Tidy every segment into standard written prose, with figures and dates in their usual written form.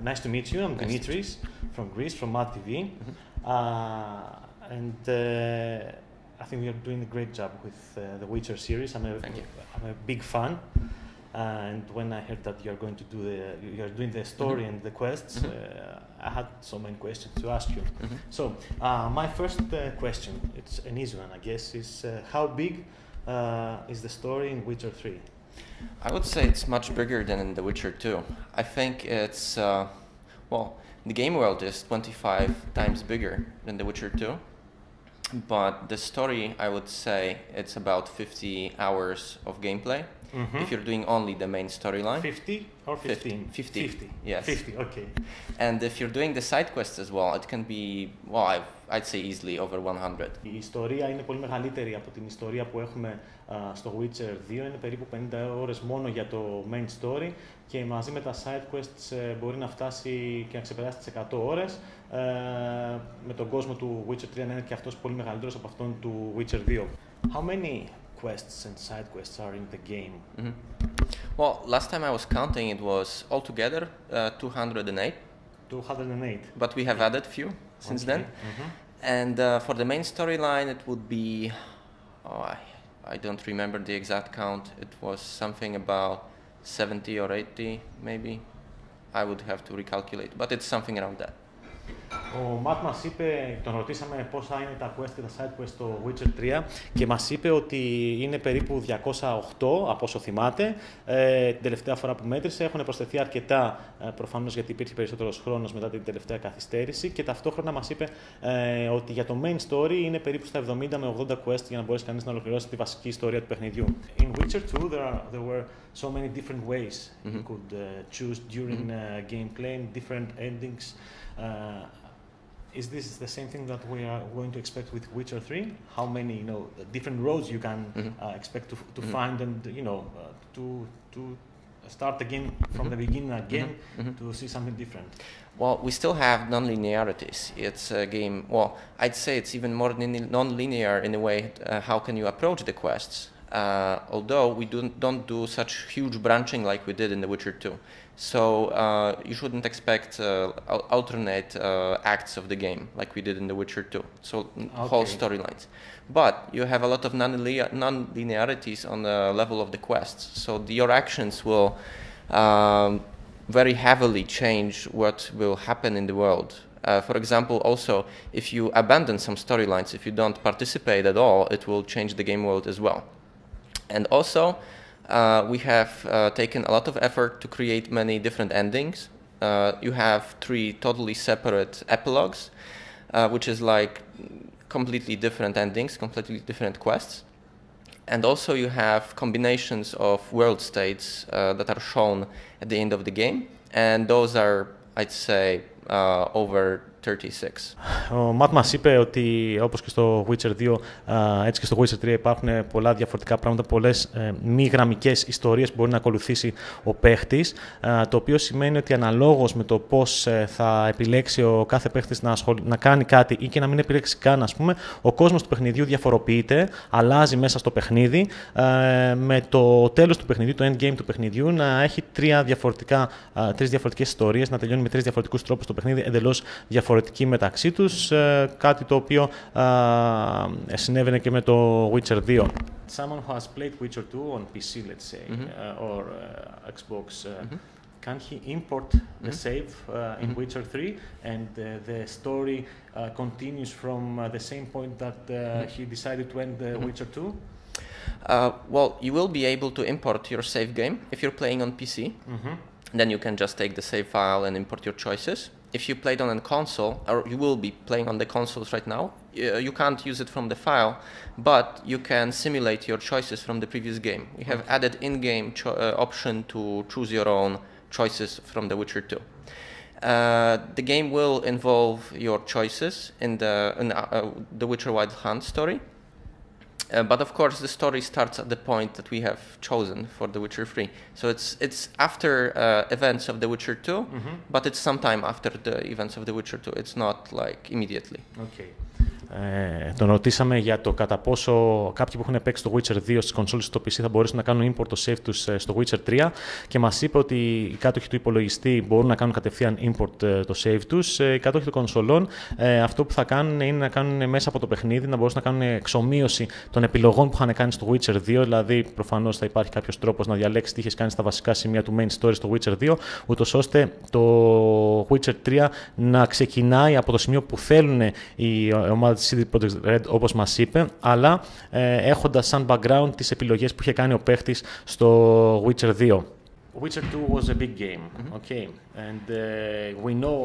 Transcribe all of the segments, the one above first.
Nice to meet you. I'm Dimitris from Greece, from Mad TV. I think we are doing a great job with the Witcher series. I'm a big fan. And when I heard that you're doing the story and the quests, I had so many questions to ask you. So my first question, it's an easy one, I guess, is how big is the story in Witcher 3? I would say it's much bigger than in The Witcher 2. I think it's, the game world is 25 times bigger than The Witcher 2. But the story, I would say, it's about 50 hours of gameplay. If you're doing only the main storyline. 50 or 15? 50. Yes. 50, okay. And if you're doing the side quests as well, it can be, I'd say easily over 100. Η ιστορία είναι πολύ μεγαλύτερη από την ιστορία που έχουμε στο Witcher 2. Είναι περίπου 50 ώρες μόνο για το main story και μαζί με τα side quests μπορεί να φτάσει και να ξεπεράσει τις 100 ώρες. Με τον κόσμο του Witcher 3 να είναι και αυτός πολύ μεγαλύτερος από αυτόν του Witcher 2. How many quests and side quests are in the game? Well, last time I was counting, it was altogether 208. 208. But we have added few since then. And for the main storyline, it would be, I don't remember the exact count. It was something about 70 or 80, maybe. I would have to recalculate, but it's something around that. Ο Ματ μας είπε, τον ρωτήσαμε πόσα είναι τα quest και τα side quest στο Witcher 3 και μας είπε ότι είναι περίπου 208 από όσο θυμάται. Την τελευταία φορά που μέτρησε έχουν προσθεθεί αρκετά, προφανώς γιατί υπήρχε περισσότερος χρόνος μετά την τελευταία καθυστέρηση και ταυτόχρονα μας είπε ότι για το main story είναι περίπου στα 70 με 80 quest για να μπορέσει κανείς να ολοκληρώσει τη βασική ιστορία του παιχνιδιού. In Witcher 2 there were so many different ways you could choose during gameplay and different endings. Is this the same thing that we are going to expect with Witcher 3? How many, different roads you can expect to find and, to start again from the beginning again to see something different? Well, we still have non-linearities. It's a game, I'd say it's even more non-linear in a way, how can you approach the quests? Although we don't do such huge branching like we did in The Witcher 2. So you shouldn't expect alternate acts of the game like we did in The Witcher 2. So whole storylines. But you have a lot of non-linearities on the level of the quests. So your actions will very heavily change what will happen in the world. For example, also, if you abandon some storylines, if you don't participate at all, it will change the game world as well. And also, we have taken a lot of effort to create many different endings. You have 3 totally separate epilogues, which is like completely different endings, completely different quests. And also you have combinations of world states that are shown at the end of the game. And those are, I'd say, over 36. Ο Ματ μας είπε ότι όπως και στο Witcher 2, έτσι και στο Witcher 3 υπάρχουν πολλά διαφορετικά πράγματα, πολλές μη γραμμικές ιστορίες που μπορεί να ακολουθήσει ο παίχτης, το οποίο σημαίνει ότι αναλόγως με το πώς θα επιλέξει ο κάθε παίχτης να κάνει κάτι ή και να μην επιλέξει καν, ας πούμε, ο κόσμος του παιχνιδιού διαφοροποιείται, αλλάζει μέσα στο παιχνίδι, με το τέλος του παιχνιδιού, το endgame του παιχνιδιού, να έχει 3 διαφορετικές ιστορίες, να τελειώνει με 3 διαφορετικούς τρόπους το παιχνίδι, εντελώς διαφορετική μεταξύ τους, κάτι το οποίο συνέβαινε και με το Witcher 2. Someone who has played Witcher 2 on PC, let's say, or Xbox, can he import the save in Witcher 3 and the story continues from the same point that he decided to end Witcher 2? Well, you will be able to import your save game if you're playing on PC. Then you can just take the save file and import your choices. If you played on a console, or you will be playing on the consoles right now, you can't use it from the file, but you can simulate your choices from the previous game. We have added in-game option to choose your own choices from The Witcher 2. The game will involve your choices in the Witcher Wild Hunt story. But of course, the story starts at the point that we have chosen for The Witcher 3. So it's after events of The Witcher 2, but it's sometime after the events of The Witcher 2. It's not like immediately. Okay. Τον ρωτήσαμε για το κατά πόσο κάποιοι που έχουν παίξει το Witcher 2 στις κονσόλες στο PC θα μπορέσουν να κάνουν import το save τους στο Witcher 3 και μας είπε ότι οι κάτοχοι του υπολογιστή μπορούν να κάνουν κατευθείαν import το save τους. Οι κάτοχοι των κονσολών αυτό που θα κάνουν είναι να κάνουν μέσα από το παιχνίδι, να μπορούν να κάνουν εξομοίωση των επιλογών που είχαν κάνει στο Witcher 2, δηλαδή προφανώς θα υπάρχει κάποιος τρόπος να διαλέξεις τι είχες κάνει στα βασικά σημεία του main story στο Witcher 2, ούτως ώστε το Witcher 3 να ξεκινάει από το σημείο που θέλουν η ομάδα της CD Projekt RED, όπως μας είπε, αλλά έχοντας σαν background τις επιλογές που είχε κάνει ο παίχτης στο Witcher 2. Witcher 2 was a big game, okay, and we know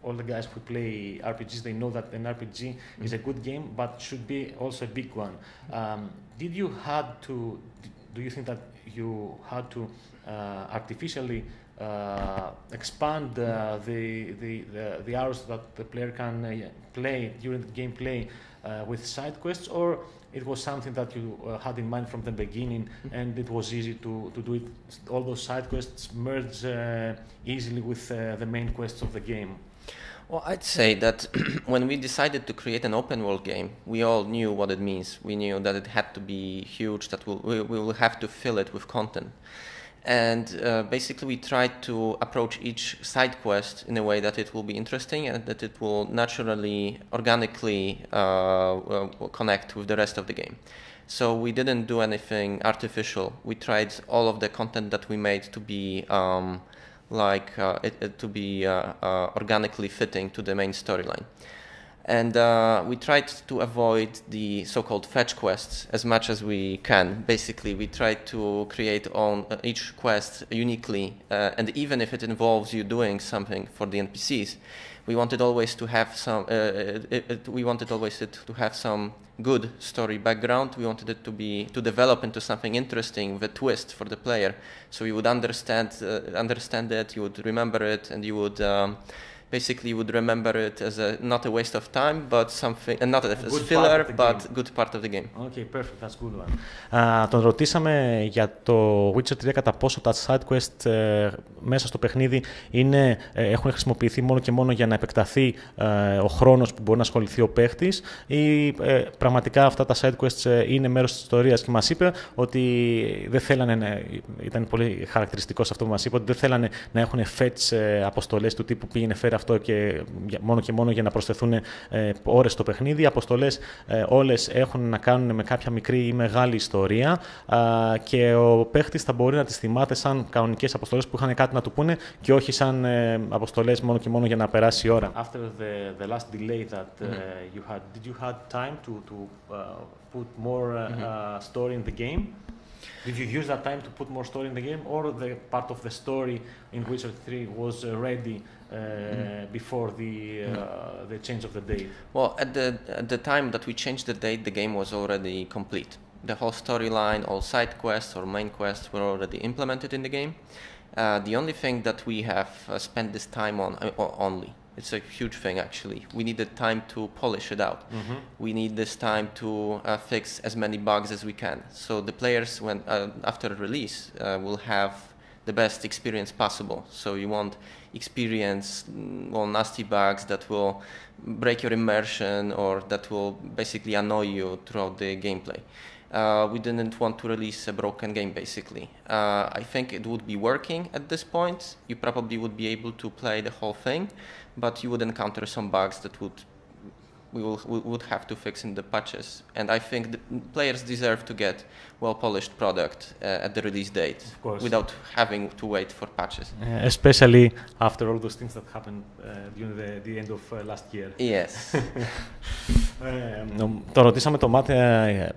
all the guys who play RPGs, they know that an RPG is a good game, but should be also a big one. Do you think that you had to artificially expand the hours that the player can play during the gameplay with side quests, or it was something that you had in mind from the beginning and it was easy to do it, all those side quests merge easily with the main quests of the game? Well, I'd say that when we decided to create an open world game, we all knew what it means. We knew that it had to be huge, that we will have to fill it with content. And basically we tried to approach each side quest in a way that it will be interesting and that it will naturally, organically connect with the rest of the game. So we didn't do anything artificial. We tried all of the content that we made to be organically fitting to the main storyline. And we tried to avoid the so-called fetch quests as much as we can. Basically, we tried to create each quest uniquely, and even if it involves you doing something for the NPCs, we wanted always to have some good story background. We wanted it to develop into something interesting with a twist for the player, so you would understand it, you would remember it, and you would. Basically, you would remember it as not a waste of time, but something, and not as filler, but good part of the game. Okay, perfect. That's good one. Τον ρωτήσαμε για το Witcher 3 κατά πόσο τα side quest μέσα στο παιχνίδι έχουν χρησιμοποιηθεί μόνο και μόνο για να επεκταθεί ο χρόνος που μπορεί να ασχοληθεί ο παίχτης ή πραγματικά αυτά τα side quests είναι μέρος της ιστορίας, και μας είπε ότι δεν θέλανε, ήταν πολύ χαρακτηριστικό σε αυτό που μας είπε, ότι δεν θέλανε να έχουν fetch αποστολές του τύπου πήγαινε φέρε αυτό και μόνο για να προσθεθούν ώρες στο παιχνίδι. Οι αποστολές όλες έχουν να κάνουν με κάποια μικρή ή μεγάλη ιστορία και ο παίχτης θα μπορεί να τις θυμάται σαν κανονικές αποστολές που είχαν κάτι να του πούνε και όχι σαν αποστολές μόνο και μόνο για να περάσει η ώρα. After the last delay that you had, did you had time to put more story in the game? Did you use that time to put more story in the game, or the part of the story in Witcher 3 was ready before the change of the date? Well, at the time that we changed the date, the game was already complete. The whole storyline, all side quests or main quests were already implemented in the game. The only thing that we have spent this time on, it's a huge thing actually. We needed time to polish it out. We need this time to fix as many bugs as we can. So the players, when after release, will have the best experience possible. So you want experience nasty bugs that will break your immersion or that will basically annoy you throughout the gameplay. We didn't want to release a broken game, basically. I think it would be working at this point. You probably would be able to play the whole thing, but you would encounter some bugs that we would have to fix in the patches. And I think the players deserve to get well-polished product at the release date without having to wait for patches. Especially after all those things that happened during the end of last year. Yes. Το ρωτήσαμε το Μάτε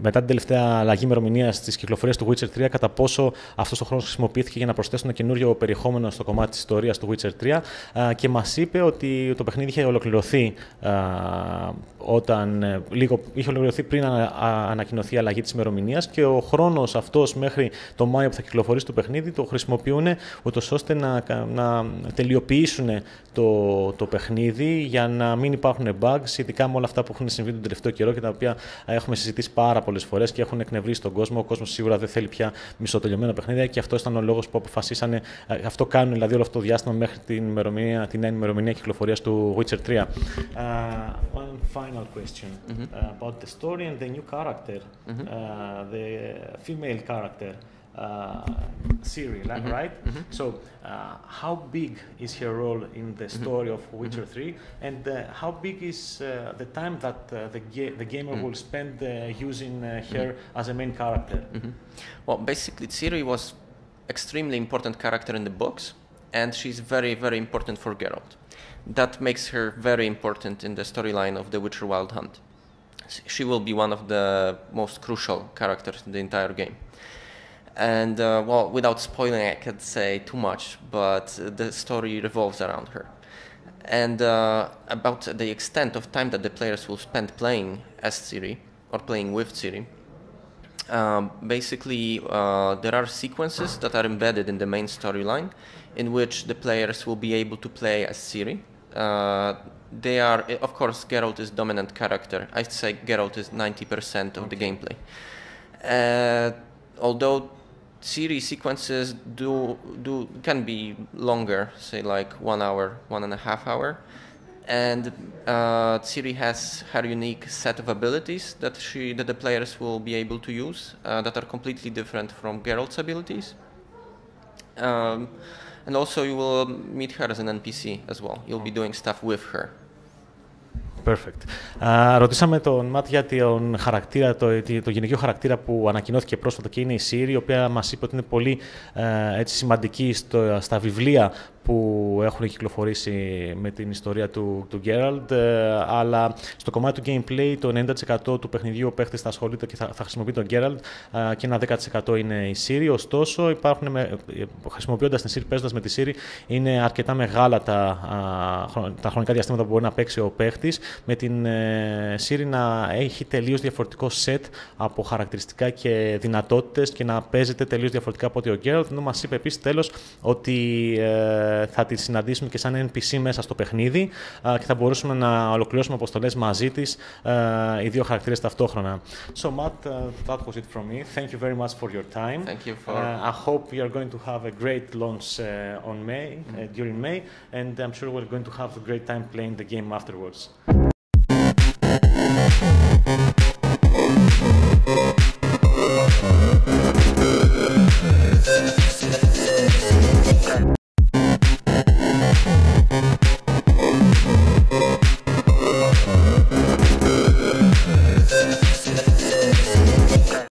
μετά την τελευταία αλλαγή ημερομηνίας της κυκλοφορίας του Witcher 3, κατά πόσο αυτός ο χρόνος χρησιμοποιήθηκε για να προσθέσουν καινούριο περιεχόμενο στο κομμάτι της ιστορίας του Witcher 3 και μας είπε ότι το παιχνίδι είχε ολοκληρωθεί είχε ολοκληρωθεί πριν ανακοινωθεί η αλλαγή της ημερομηνίας και ο χρόνος αυτός μέχρι το Μάιο που θα κυκλοφορήσει το παιχνίδι το χρησιμοποιούν ούτως ώστε να τελειοποιήσουν το παιχνίδι για να μην υπάρχουν bugs, ειδικά με όλα αυτά που έχουν συμβεί τον τελευταίο καιρό και τα οποία έχουμε συζητήσει πάρα πολλές φορές και έχουν εκνευρίσει τον κόσμο. Ο κόσμος σίγουρα δεν θέλει πια μισοτελειωμένα παιχνίδια και αυτό ήταν ο λόγος που αποφασίσανε. Αυτό κάνουν δηλαδή όλο αυτό το διάστημα μέχρι την νέα ημερομηνία κυκλοφορίας του Witcher 3. One final question about the story and the new character, the female character. Ciri, right? So, how big is her role in the story of Witcher 3, and how big is the time that the gamer will spend using her as a main character? Well, basically, Ciri was extremely important character in the books, and she's very, very important for Geralt. That makes her very important in the storyline of The Witcher Wild Hunt. She will be one of the most crucial characters in the entire game. And, well, without spoiling, I can't say too much, but the story revolves around her. And about the extent of time that the players will spend playing as Ciri, or playing with Ciri, basically there are sequences that are embedded in the main storyline in which the players will be able to play as Ciri. They are, of course, Geralt is dominant character. I'd say Geralt is 90% of the gameplay. Although Ciri sequences can be longer, say like 1 hour, 1.5 hours, and Ciri has her unique set of abilities that the players will be able to use that are completely different from Geralt's abilities. And also you will meet her as an NPC as well. You'll be doing stuff with her. Perfect. Ρωτήσαμε τον Ματ για τον χαρακτήρα, το γυναικείο χαρακτήρα που ανακοινώθηκε πρόσφατα και είναι η Ciri, η οποία μας είπε ότι είναι πολύ σημαντική στα βιβλία που έχουν κυκλοφορήσει με την ιστορία του Geralt, αλλά στο κομμάτι του gameplay το 90% του παιχνιδιού ο παίχτης θα ασχολείται και θα χρησιμοποιεί τον Geralt και ένα 10% είναι η Ciri. Ωστόσο, χρησιμοποιώντας την Ciri, παίζοντας με τη Ciri, είναι αρκετά μεγάλα τα χρονικά διαστήματα που μπορεί να παίξει ο παίχτης, με την Ciri να έχει τελείως διαφορετικό set από χαρακτηριστικά και δυνατότητες και να παίζεται τελείως διαφορετικά από ότι ο Geralt, ενώ μας είπε επίσης τέλος ότι θα τη συναντήσουμε και σαν NPC μέσα στο παιχνίδι και θα μπορούσαμε να ολοκληρώσουμε αποστολές μαζί της, οι δύο χαρακτήρες ταυτόχρονα. So Matt, that was it from me. Thank you very much for your time. Thank you for... I hope we are going to have a great launch during May, and I'm sure we're going to have a great time playing the game afterwards.